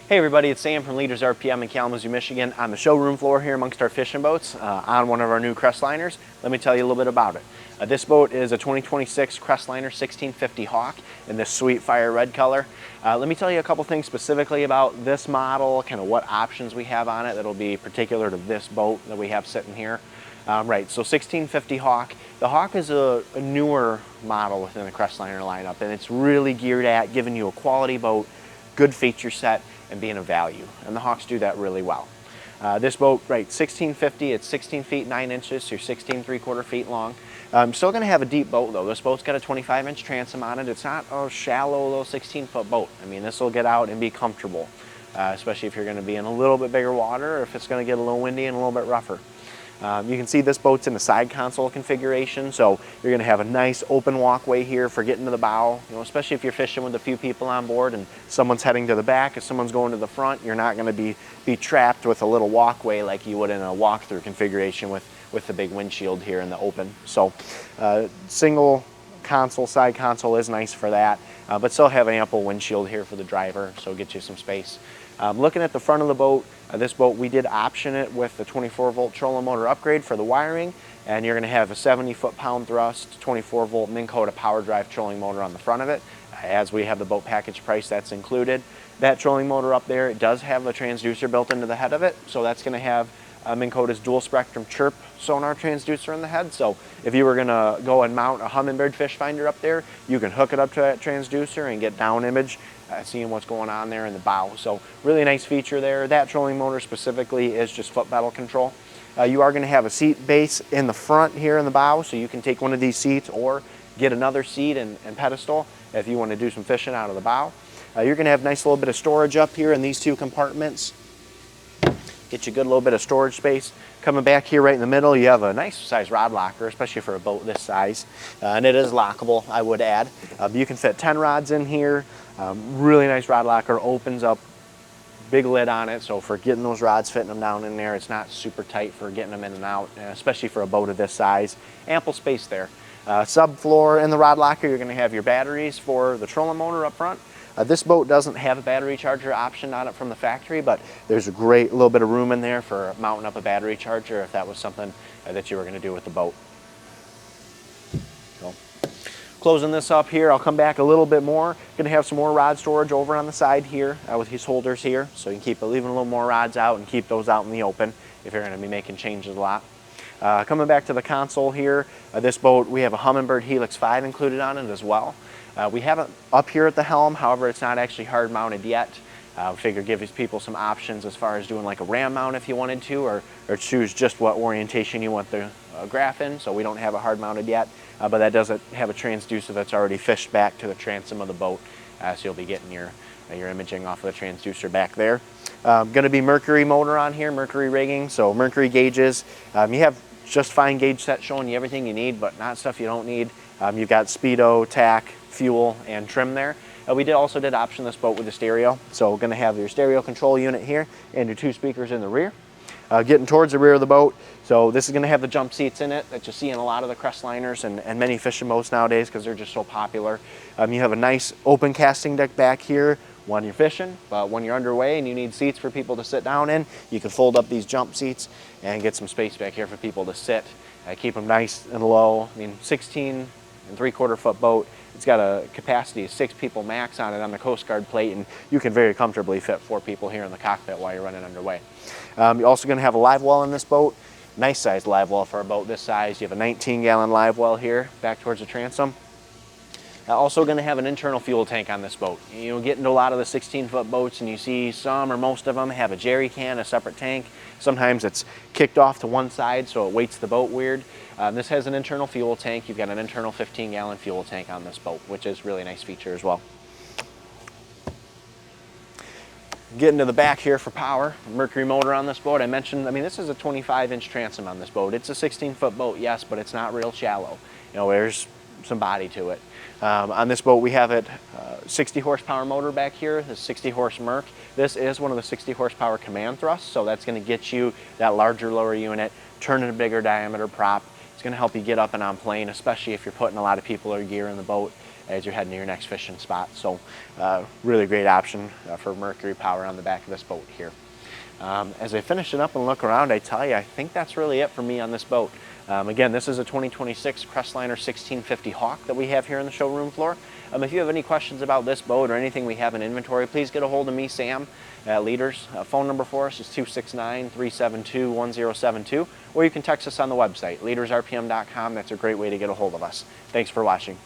Hey everybody, it's Sam from Leaders RPM in Kalamazoo, Michigan on the showroom floor here amongst our fishing boats on one of our new Crestliners. Let me tell you a little bit about it. This boat is a 2026 Crestliner 1650 Hawk in this sweet fire red color. Let me tell you a couple things specifically about this model, kind of what options we have on it that'll be particular to this boat that we have sitting here. Right, so 1650 Hawk. The Hawk is a newer model within the Crestliner lineup, and it's really geared at giving you a quality boat, good feature set, and being a value, and the Hawks do that really well. This boat, right, 1650, it's 16 feet 9 inches, so you're 16 3/4 feet long. Still going to have a deep boat though. This boat's got a 25-inch transom on it. It's not a shallow little 16-foot boat. I mean, this will get out and be comfortable, especially if you're going to be in a little bit bigger water or if it's going to get a little windy and a little bit rougher. You can see this boat's in the side console configuration, so you're going to have a nice open walkway here for getting to the bow. You know, especially if you're fishing with a few people on board and someone's heading to the back, if someone's going to the front, you're not going to be trapped with a little walkway like you would in a walkthrough configuration with the big windshield here in the open. So single console, side console is nice for that, but still have an ample windshield here for the driver, so it gets you some space. Looking at the front of the boat, this boat we did option it with the 24-volt trolling motor upgrade for the wiring, and you're going to have a 70 foot-pound thrust, 24-volt Minn Kota power drive trolling motor on the front of it. As we have the boat package price, that's included. That trolling motor up there, it does have a transducer built into the head of it, so that's going to have Minn Kota's dual spectrum chirp sonar transducer in the head. So if you were going to go and mount a hummingbird fish finder up there, you can hook it up to that transducer and get down image, seeing what's going on there in the bow. So really nice feature there. That trolling motor specifically is just foot pedal control. You are going to have a seat base in the front here in the bow, so you can take one of these seats or get another seat and pedestal if you want to do some fishing out of the bow. You're going to have a nice little bit of storage up here in these two compartments. Get you a good little bit of storage space. Coming back here right in the middle, you have a nice size rod locker, especially for a boat this size. And it is lockable, I would add. You can fit 10 rods in here. Really nice rod locker, opens up, big lid on it, so for getting those rods, fitting them down in there, it's not super tight for getting them in and out, especially for a boat of this size. Ample space there. Subfloor in the rod locker, you're going to have your batteries for the trolling motor up front. This boat doesn't have a battery charger option on it from the factory, but there's a great little bit of room in there for mounting up a battery charger if that was something that you were going to do with the boat. So, closing this up here, I'll come back a little bit more. Going to have some more rod storage over on the side here with these holders here, so you can keep leaving a little more rods out and keep those out in the open if you're going to be making changes a lot. Coming back to the console here, this boat, we have a Humminbird Helix 5 included on it as well. We have it up here at the helm, however, it's not actually hard mounted yet. Figure give these people some options as far as doing like a ram mount if you wanted to, or choose just what orientation you want the graph in, so we don't have it hard mounted yet, but that doesn't have a transducer that's already fished back to the transom of the boat, so you'll be getting your imaging off of the transducer back there. Going to be Mercury motor on here, Mercury rigging, so Mercury gauges. You have just fine gauge set showing you everything you need, but not stuff you don't need. You've got speedo, tack, fuel, and trim there. We also did option this boat with a stereo, so we're going to have your stereo control unit here and your 2 speakers in the rear. Getting towards the rear of the boat, so this is going to have the jump seats in it that you see in a lot of the Crestliners and many fishing boats nowadays because they're just so popular. You have a nice open casting deck back here when you're fishing, but when you're underway and you need seats for people to sit down in, you can fold up these jump seats and get some space back here for people to sit. Keep them nice and low. I mean, 16 3/4 foot boat. It's got a capacity of 6 people max on it on the Coast Guard plate, and you can very comfortably fit 4 people here in the cockpit while you're running underway. You're also going to have a live well in this boat. Nice sized live well for a boat this size. You have a 19-gallon live well here back towards the transom. Also going to have an internal fuel tank on this boat. You know, get into a lot of the 16-foot boats and you see some or most of them have a jerry can, a separate tank. Sometimes it's kicked off to one side so it weights the boat weird. This has an internal fuel tank. You've got an internal 15-gallon fuel tank on this boat, which is a really nice feature as well. Getting to the back here for power, Mercury motor on this boat. I mentioned, I mean, this is a 25-inch transom on this boat. It's a 16-foot boat, yes, but it's not real shallow. You know, there's some body to it. On this boat we have it 60 horsepower motor back here, the 60 horse Merc. This is one of the 60 horsepower command thrusts, so that's going to get you that larger lower unit, turning a bigger diameter prop. It's going to help you get up and on plane, especially if you're putting a lot of people or gear in the boat. as you're heading to your next fishing spot. So really great option for Mercury power on the back of this boat here. As I finish it up and look around, I tell you, I think that's really it for me on this boat. Again, this is a 2026 Crestliner 1650 Hawk that we have here on the showroom floor. If you have any questions about this boat or anything we have in inventory, please get a hold of me, Sam, at Leaders. Phone number for us is 269-372-1072, or you can text us on the website, leadersrpm.com. That's a great way to get a hold of us. Thanks for watching.